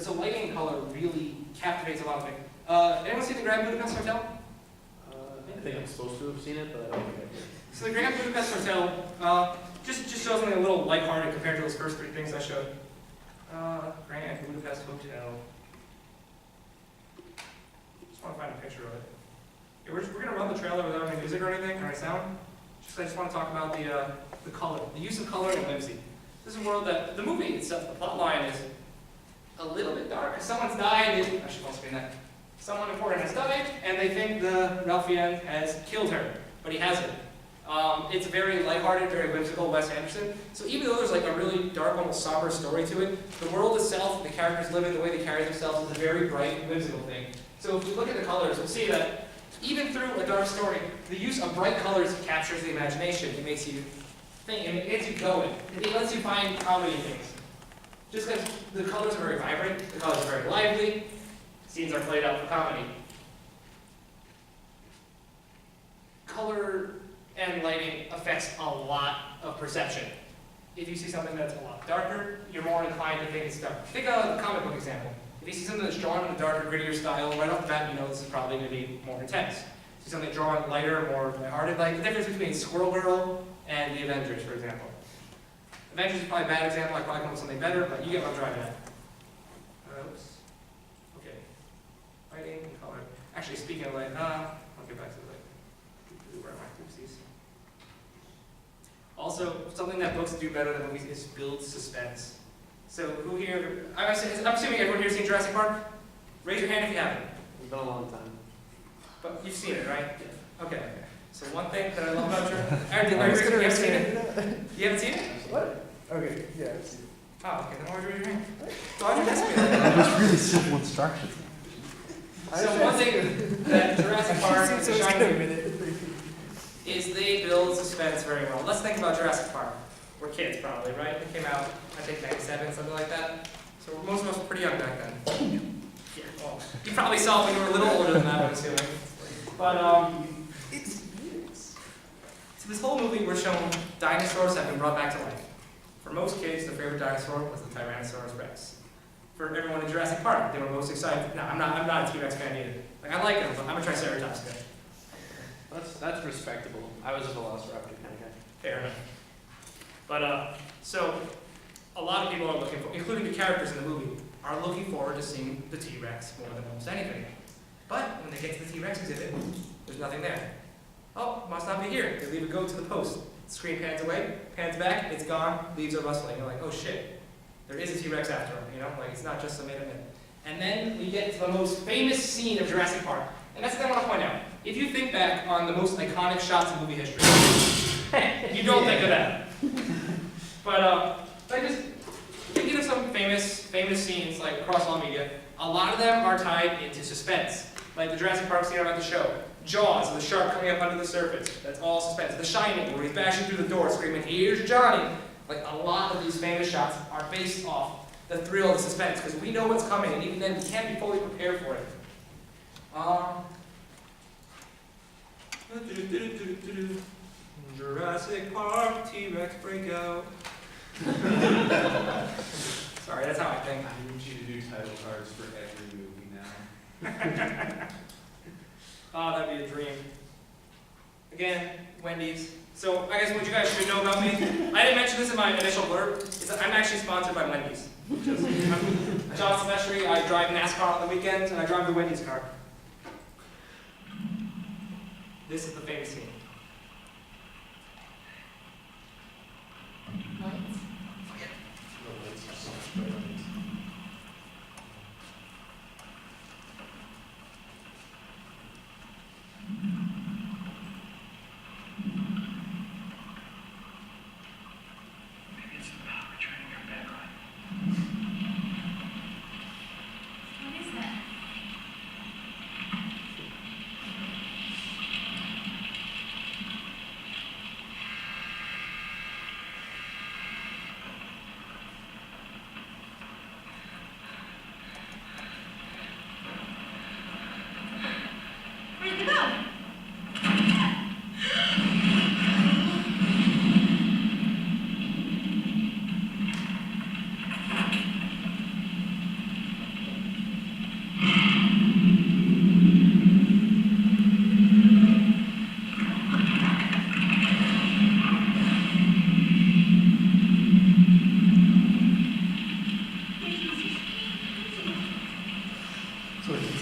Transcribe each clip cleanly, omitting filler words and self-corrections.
But so lighting and color really captivates a lot of things. Anyone see the Grand Budapest Hotel? I think I'm supposed to have seen it, but I don't think I did. So the Grand Budapest Hotel just shows something a little lighthearted compared to those first three things I showed. Grand Budapest Hotel. Just want to find a picture of it. Yeah, we're going to run the trailer without any music or anything, or any sound. I just want to talk about the color, the use of color and whimsy. This is a world that the movie itself, the plot line is a little bit dark. Someone's died. I should also screen that. Someone important has died, and they think the Ralphian has killed her, but he hasn't. It's very lighthearted, very whimsical, Wes Anderson. So even though there's like a really dark, almost somber story to it, the world itself, the characters living, the way they carry themselves is a very bright, whimsical thing. So if we look at the colors, we'll see that even through a dark story, the use of bright colors captures the imagination. It makes you think, it gets you going. It lets you find comedy in things. Just because the colors are very vibrant, the colors are very lively, scenes are played out for comedy. Color and lighting affects a lot of perception. If you see something that's a lot darker, you're more inclined to think it's dark. Think of a comic book example. If you see something that's drawn in a darker, grittier style, right off the bat, you know this is probably going to be more intense. See something drawn lighter, more lighthearted, like the difference between Squirrel Girl and the Avengers, for example. Avengers is probably a bad example. I probably come up with something better, but you get what I'm driving at. Oops. Okay. Lighting and color. Actually, speaking of light, I'll get back to the light. Where are my oopsies? Also, something that books do better than movies is build suspense. So who here, I'm assuming everyone here has seen Jurassic Park? Raise your hand if you haven't. It's been a long time. But you've seen it, right? Yeah. Okay. So one thing that I love about Jurassic Park, you haven't seen it? You haven't seen it? What? Okay, yeah, I've seen it. Oh, okay, then why would you raise your hand? So why'd you ask me That was really simple instructions. So one thing that Jurassic Park is shining is they build suspense very well. Let's think about Jurassic Park. We're kids probably, right? It came out, I think, 97, something like that. So most of us were pretty young back then. Yeah, well, you probably saw it when you were a little older than that, I'm assuming. But, so this whole movie we're shown dinosaurs have been brought back to life. For most kids, their favorite dinosaur was the Tyrannosaurus Rex. For everyone in Jurassic Park, they were most excited. No, I'm not a T-Rex fan either. Like, I like them, but I'm a Triceratops guy. That's respectable. I was a Velociraptor kind of guy. Fair enough. But, so, a lot of people are looking for, including the characters in the movie, are looking forward to seeing the T-Rex more than almost anything. But when they get to the T-Rex exhibit, there's nothing there. Oh, must not be here. They leave a goat to the post. The screen pans away, pans back, it's gone, leaves are rustling. You're like, oh shit, there is a T-Rex after all, you know? Like, it's not just some myth. And then we get to the most famous scene of Jurassic Park. And that's the thing I want to point out. If you think back on the most iconic shots in movie history, you don't think of that. But just thinking of some famous scenes like across all media, a lot of them are tied into suspense. Like the Jurassic Park scene I'm about to show. Jaws, the shark coming up under the surface. That's all suspense. The Shining, where he's bashing through the door screaming, "Here's Johnny!" Like a lot of these famous shots are based off the thrill of the suspense, because we know what's coming, and even then we can't be fully prepared for it. Jurassic Park, T-Rex breakout. Sorry, that's how I think. I need you to do title cards for every movie now. Oh, that'd be a dream. Again, Wendy's. So I guess what you guys should know about me, I didn't mention this in my initial blurb, is that I'm actually sponsored by Wendy's. I'm John Silvestri, I drive NASCAR on the weekends, and I drive the Wendy's car. This is the famous scene.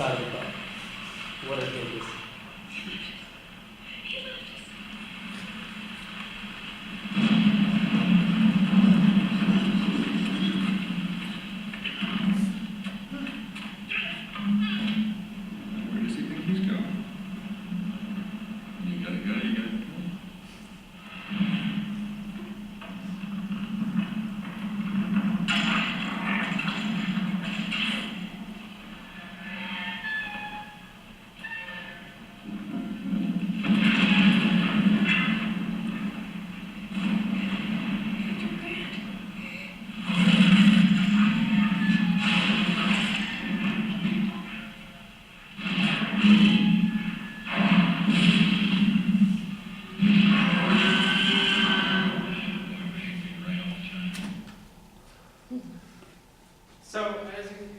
excited about what I think is. Where does he think he's going? You gotta go, you gotta. So,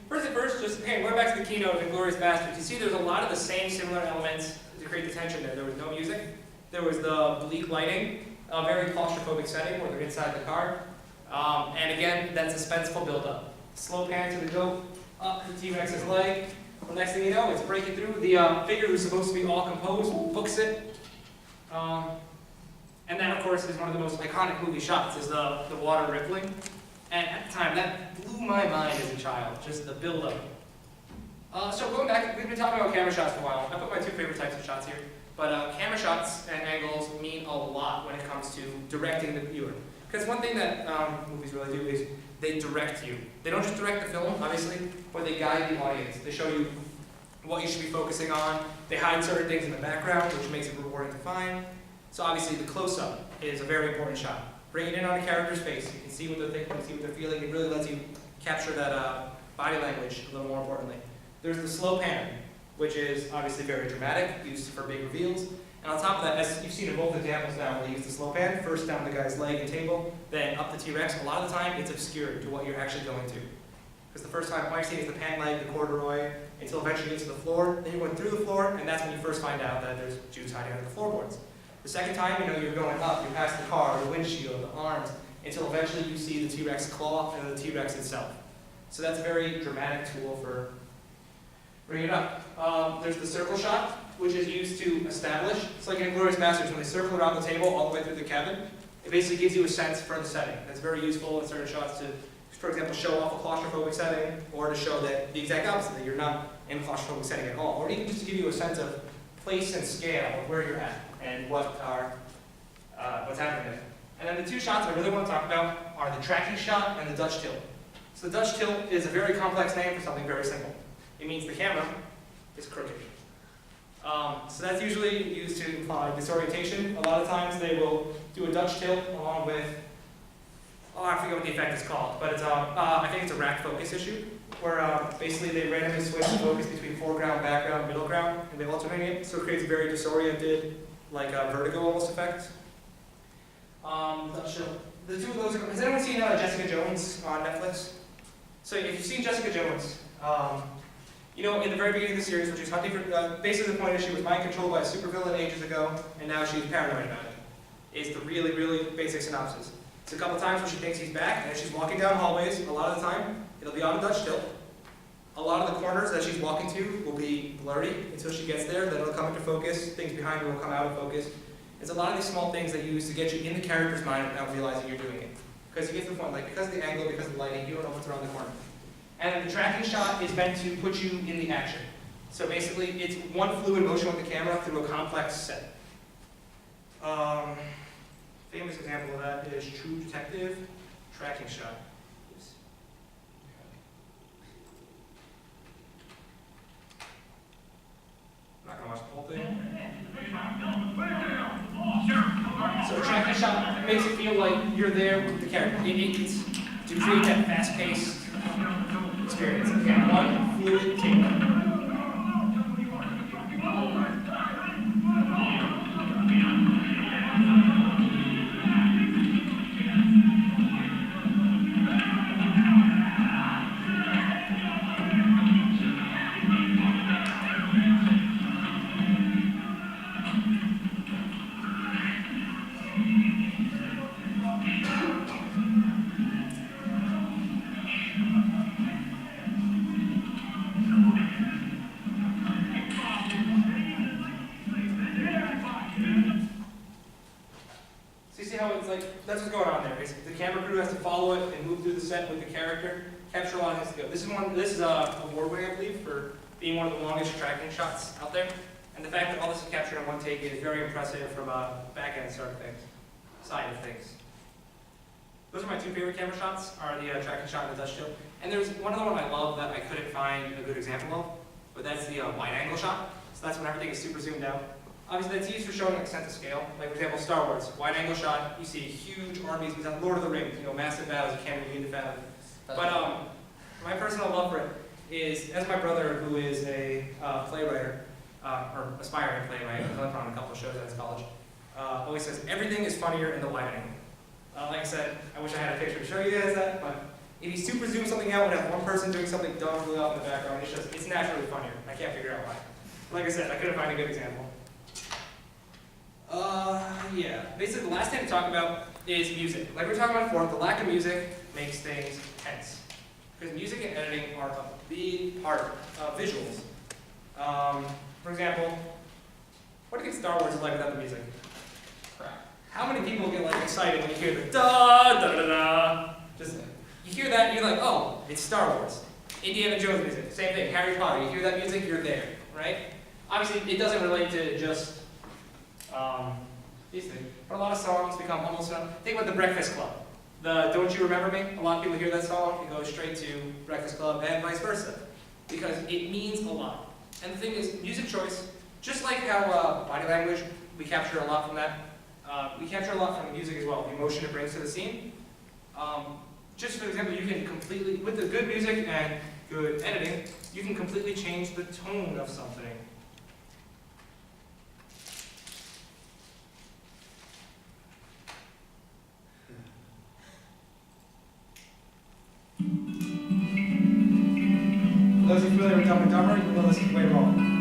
first and first, just again, going back to the keynote and Glorious Bastards, you see there's a lot of the same similar elements to create the tension there. There was no music, there was the bleak lighting, a very claustrophobic setting where they're inside the car, and again, that suspenseful buildup. Slow pan to the goat, up the T-Rex's leg. The next thing you know, it's breaking through. The figure who's supposed to be all composed books it. And that, of course, is one of the most iconic movie shots, is the water rippling. And at the time, that blew my mind as a child, just the build-up. So going back, we've been talking about camera shots for a while. I put my two favorite types of shots here. But camera shots and angles mean a lot when it comes to directing the viewer. Because one thing that movies really do is they direct you. They don't just direct the film, obviously, but they guide the audience. They show you what you should be focusing on. They hide certain things in the background, which makes it rewarding to find. So obviously, the close-up is a very important shot. Bring it in on a character's face. You can see what they're thinking, see what they're feeling. It really lets you capture that body language a little more importantly. There's the slow pan, which is obviously very dramatic, used for big reveals. And on top of that, as you've seen in both examples now, where they use the slow pan, first down the guy's leg and table, then up the T-Rex, a lot of the time it's obscured to what you're actually going to. Because the first time all you're seeing is the pan leg, the corduroy, until eventually you get to the floor. Then you're going through the floor, and that's when you first find out that there's Jews hiding under the floorboards. The second time, you're going up, you're past the car, the windshield, the arms, until eventually you see the T-Rex claw and the T-Rex itself. So that's a very dramatic tool for bringing it up. There's the circle shot, which is used to establish. It's like in Glorious Bastards, when they circle around the table all the way through the cabin, it basically gives you a sense for the setting. That's very useful in certain shots to, for example, show off a claustrophobic setting, or to show that the exact opposite, that you're not in a claustrophobic setting at all, or even just to give you a sense of place and scale of where you're at and what's happening there. And then the two shots I really want to talk about are the tracking shot and the Dutch tilt. So the Dutch tilt is a very complex name for something very simple. It means the camera is crooked. So that's usually used to imply disorientation. A lot of times they will do a Dutch tilt along with, I forget what the effect is called, but it's I think it's a rack focus issue, where basically they randomly switch the focus between foreground, background, middle ground, and they alternate it, so it creates a very disoriented, like a vertigo almost effect. Dutch tilt. The two of those, has anyone seen Jessica Jones on Netflix? So if you've seen Jessica Jones, in the very beginning of the series, when she's hunting for, basically the point is she was mind controlled by a supervillain ages ago, and now she's paranoid about it. Is the really, really basic synopsis. It's a couple times where she thinks he's back, and as she's walking down hallways, a lot of the time, it'll be on a Dutch tilt. A lot of the corners that she's walking to will be blurry until she gets there, then it'll come into focus, things behind her will come out of focus. It's a lot of these small things that you use to get you in the character's mind without realizing you're doing it. Because you get to the point, like because of the angle, because of the lighting, you don't know what's around the corner. And the tracking shot is meant to put you in the action. So basically, it's one fluid motion with the camera through a complex set. Famous example of that is True Detective tracking shot. Oops. I'm not gonna watch the whole thing. So a tracking shot makes it feel like you're there with the character. It's to create that fast-paced experience. Again, one fluid take. nice to go. This is award-winning, I believe, for being one of the longest tracking shots out there. And the fact that all this is captured in one take is very impressive from a back-end side of things. Those are my two favorite camera shots, are the tracking shot and the Dutch tilt. And there's one other one I love that I couldn't find a good example of, but that's the wide-angle shot. So that's when everything is super zoomed out. Obviously, that's used for showing like sense of scale. Like, for example, Star Wars, wide-angle shot, you see huge armies, because that's Lord of the Rings, massive battles you can't begin to fathom. But my personal love for it is, as my brother, who is a playwright, or aspiring playwright, he's only put on a couple of shows at his college, always says, everything is funnier in the wide angle. Like I said, I wish I had a picture to show you guys that, but if you super zoom something out and have one person doing something dumb really off in the background, it's naturally funnier. I can't figure out why. Like I said, I couldn't find a good example. Yeah. Basically, the last thing to talk about is music. Like we were talking about before, the lack of music makes things tense. Because music and editing are a big part of visuals. For example, what do you think Star Wars is like without the music? Crap. How many people get like excited when you hear the da da da da? Just you hear that and you're like, oh, it's Star Wars. Indiana Jones music, same thing. Harry Potter, you hear that music, you're there, right? Obviously, it doesn't relate to just these things, but a lot of songs become almost. Think about the Breakfast Club. The Don't You Remember Me? A lot of people hear that song, it goes straight to Breakfast Club and vice versa, because it means a lot. And the thing is, music choice, just like how body language, we capture a lot from that. We capture a lot from the music as well, the emotion it brings to the scene. Just for example, you can completely, with the good music and good editing, you can completely change the tone of something. For those of you familiar with Dumb and Dumber, you know this is way wrong.